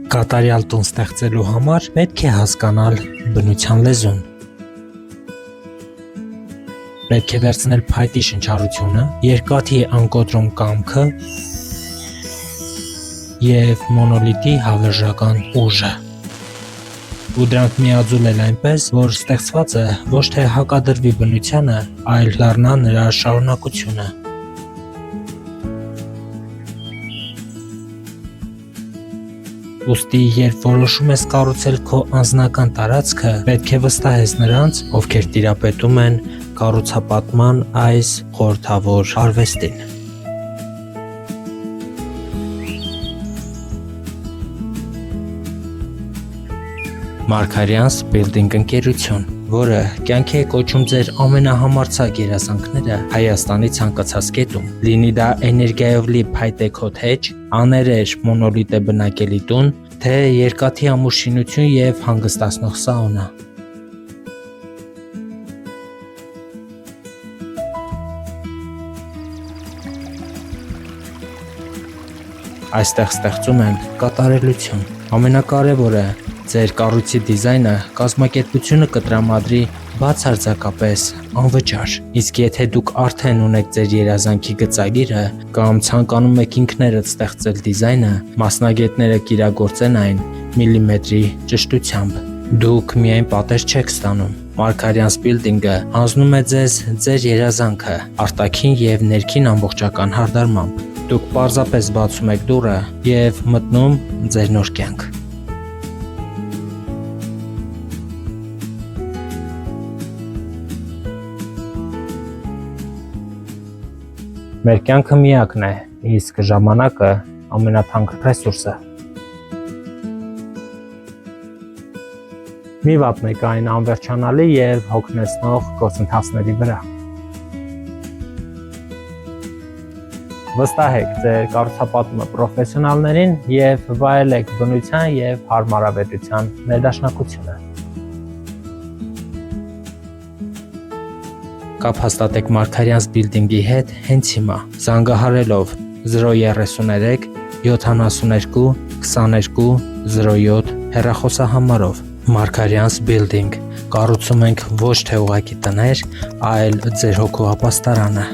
Կատարյալ տուն ստեղծելու համար պետք է հասկանալ բնության լեզուն։ Պետք է վերցնել փայտի շնչառությունը, երկաթի անկոտրում կամքը և մոնոլիթի հավերժական ուժը ու դրանք միաձուլել այնպես, որ ստեղծվածը ոչ թե հակադրվի բնությանը, այլ դառնա նրա շարունակությունը։ Ուստի, երբ որոշում ես կառուցել քո անձնական տարածքը, պետք է վստահես նրանց, ովքեր տիրապետում են կառուցապատման այս խորհրդավոր արվեստին։ Մարգարյանց Building ընկերություն, որը կյանքի է կոչում ձեր ամենահամարձակ երազանքները Հայաստանի ցանկացած կետում, լինի դա էներգիայով լի փայտե քոթեջ, աներեջ մոնոլիթ բնակելի տուն, թե երկաթի ամուր շինություն և հանգստացնող սաունա։ Այստեղ ստեղծում ենք կատարելություն։ Ամենակարևորը, ձեր կառույցի դիզայնը կազմակերպությունը կտրամադրի բացարձակապես անվճար, իսկ եթե դուք արդեն ունեք ձեր երազանքի գծագիրը կամ ցանկանում եք ինքներդ ստեղծել դիզայնը, մասնագետները կիրագործեն այն միլիմետրի ճշտությամբ։ Դուք միայն պատեր չեք ստանում։ Մարգարյանց Building-ը հանձնում է ձեզ ձեր երազանքը արտաքին և ներքին ամբողջական հարդարմամբ։ Դուք պարզապես բացում եք դուռը և մտնում ձեր նոր կյանք։ Մեր կյանքը միակն է, իսկ ժամանակը ամենաթանկ ռեսուրսը։ Մի վատնեք այն անվերջանալի և հոգնեցնող գործընթացների վրա։ Վստահեք ձեր կառուցապատումը պրոֆեսիոնալներին և վայելեք բնության և հարմարավետության ներդաշնակությունը։ Կապ հաստատեք Մարգարյանց Building-ի հետ հենց հիմա, զանգահարելով 033 72 22 07 հեռախոսահամարով։ Մարգարյանց Building, կառուցում ենք ոչ թե ուղղակի տներ, այլ ձեր հոգու ապաստարանը։